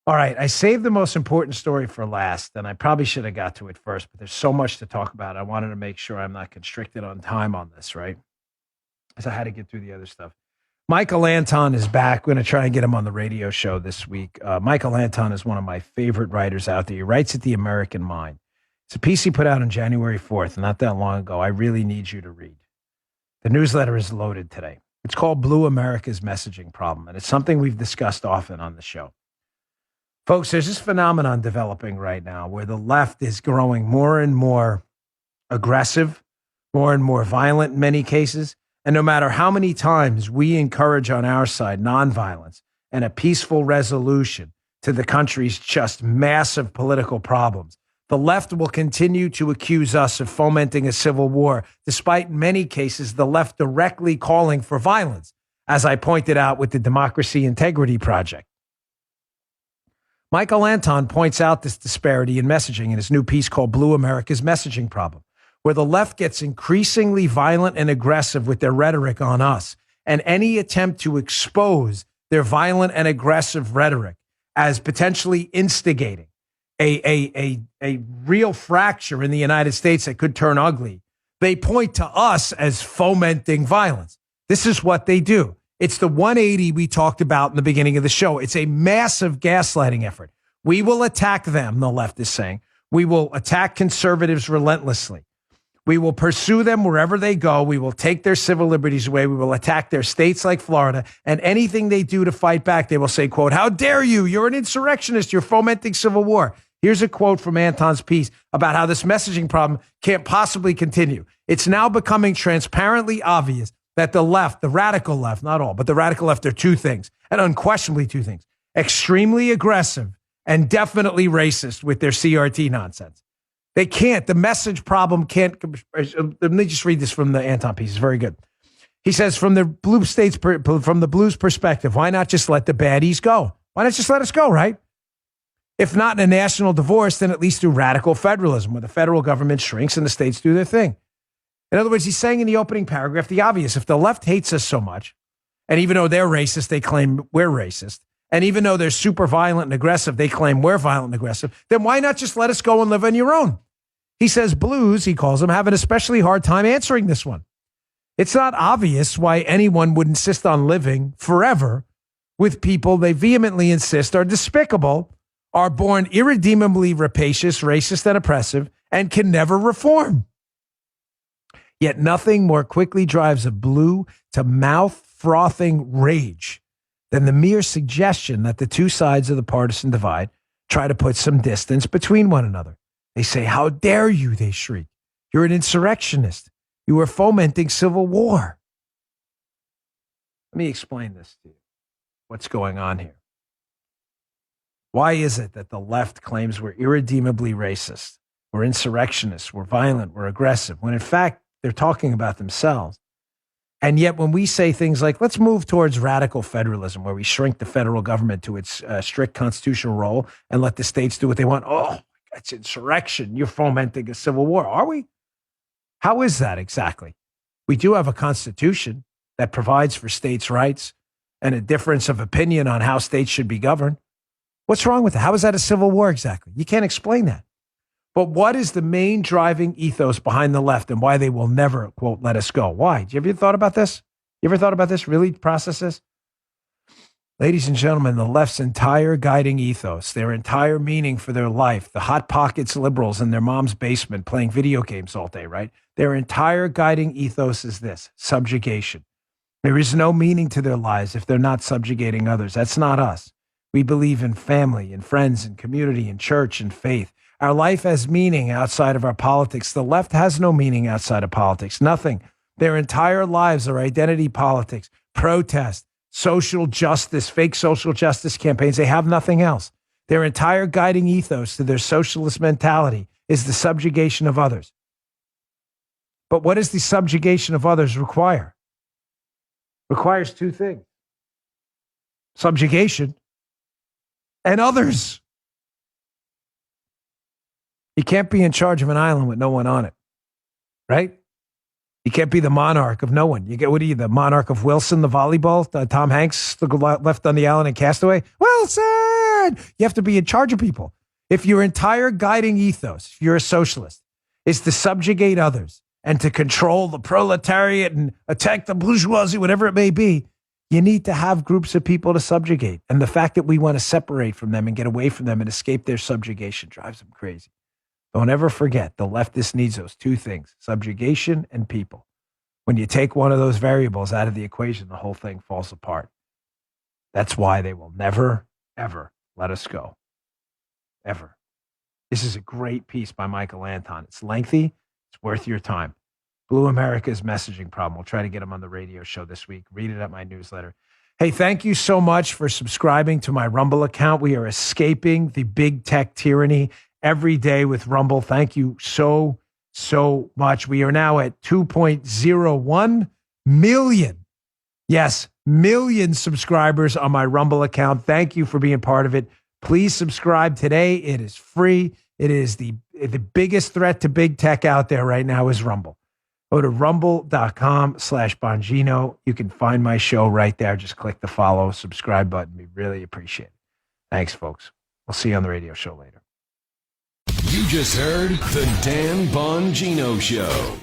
All right, I saved the most important story for last, and I probably should have got to it first, but there's so much to talk about. I wanted to make sure I'm not constricted on time on this, right? Because I had to get through the other stuff. Michael Anton is back. We're going to try and get him on the radio show this week. Michael Anton is one of my favorite writers out there. He writes at The American Mind. It's a piece he put out on January 4th, not that long ago. I really need you to read. The newsletter is loaded today. It's called Blue America's Messaging Problem, and it's something we've discussed often on the show. Folks, there's this phenomenon developing right now where the left is growing more and more aggressive, more and more violent in many cases. And no matter how many times we encourage on our side nonviolence and a peaceful resolution to the country's just massive political problems, the left will continue to accuse us of fomenting a civil war, despite in many cases the left directly calling for violence, as I pointed out with the Democracy Integrity Project. Michael Anton points out this disparity in messaging in his new piece called Blue America's Messaging Problem, where the left gets increasingly violent and aggressive with their rhetoric on us, and any attempt to expose their violent and aggressive rhetoric as potentially instigating a real fracture in the United States that could turn ugly, they point to us as fomenting violence. This is what they do. It's the 180 we talked about in the beginning of the show. It's a massive gaslighting effort. We will attack them, the left is saying. We will attack conservatives relentlessly. We will pursue them wherever they go. We will take their civil liberties away. We will attack their states like Florida. And anything they do to fight back, they will say, quote, "How dare you? You're an insurrectionist. You're fomenting civil war." Here's a quote from Anton's piece about how this messaging problem can't possibly continue. "It's now becoming transparently obvious that the left, the radical left, not all, but the radical left are two things, and unquestionably two things: extremely aggressive and definitely racist with their CRT nonsense." They can't. The message problem can't. Let me just read this from the Anton piece. It's very good. He says, from the blues perspective, why not just let the baddies go? Why not just let us go, right? If not in a national divorce, then at least through radical federalism, where the federal government shrinks and the states do their thing. In other words, he's saying in the opening paragraph the obvious. If the left hates us so much, and even though they're racist, they claim we're racist, and even though they're super violent and aggressive, they claim we're violent and aggressive, then why not just let us go and live on your own? He says blues, he calls them, have an especially hard time answering this one. It's not obvious why anyone would insist on living forever with people they vehemently insist are despicable, are born irredeemably rapacious, racist, and oppressive, and can never reform. Yet nothing more quickly drives a blue to mouth-frothing rage than the mere suggestion that the two sides of the partisan divide try to put some distance between one another. They say, "How dare you," they shriek. "You're an insurrectionist. You are fomenting civil war." Let me explain this to you. What's going on here? Why is it that the left claims we're irredeemably racist, we're insurrectionists, we're violent, we're aggressive, when in fact they're talking about themselves? And yet when we say things like, let's move towards radical federalism, where we shrink the federal government to its strict constitutional role and let the states do what they want, oh, it's insurrection. You're fomenting a civil war. Are we? How is that exactly? We do have a constitution that provides for states' rights and a difference of opinion on how states should be governed. What's wrong with that? How is that a civil war exactly? You can't explain that. But what is the main driving ethos behind the left and why they will never, quote, let us go? Why? Have you ever thought about this? You ever thought about this? Really process this? Ladies and gentlemen, the left's entire guiding ethos, their entire meaning for their life, the Hot Pockets liberals in their mom's basement playing video games all day, right? Their entire guiding ethos is this: subjugation. There is no meaning to their lives if they're not subjugating others. That's not us. We believe in family and friends and community and church and faith. Our life has meaning outside of our politics. The left has no meaning outside of politics. Nothing. Their entire lives are identity politics, protest, social justice, fake social justice campaigns. They have nothing else. Their entire guiding ethos to their socialist mentality is the subjugation of others. But what does the subjugation of others require? Requires two things: subjugation and others. You can't be in charge of an island with no one on it, right? You can't be the monarch of no one. You get, what are you, the monarch of Wilson, the volleyball? Tom Hanks left on the island in Castaway? Wilson! bad. You have to be in charge of people. If your entire guiding ethos, if you're a socialist, is to subjugate others and to control the proletariat and attack the bourgeoisie, whatever it may be, you need to have groups of people to subjugate. And the fact that we want to separate from them and get away from them and escape their subjugation drives them crazy. Don't ever forget, the leftist needs those two things, subjugation and people. When you take one of those variables out of the equation, the whole thing falls apart. That's why they will never, ever let us go. Ever. This is a great piece by Michael Anton. It's lengthy. It's worth your time. Blue America's messaging problem. We'll try to get him on the radio show this week. Read it at my newsletter. Hey, thank you so much for subscribing to my Rumble account. We are escaping the big tech tyranny every day with Rumble. Thank you so much. We are now at 2.01 million. Yes, million subscribers on my Rumble account. Thank you for being part of it. Please subscribe today. It is free. It is the biggest threat to big tech out there right now is Rumble. Go to rumble.com/Bongino. You can find my show right there. Just click the follow, subscribe button. We really appreciate it. Thanks, folks. We'll see you on the radio show later. You just heard The Dan Bongino Show.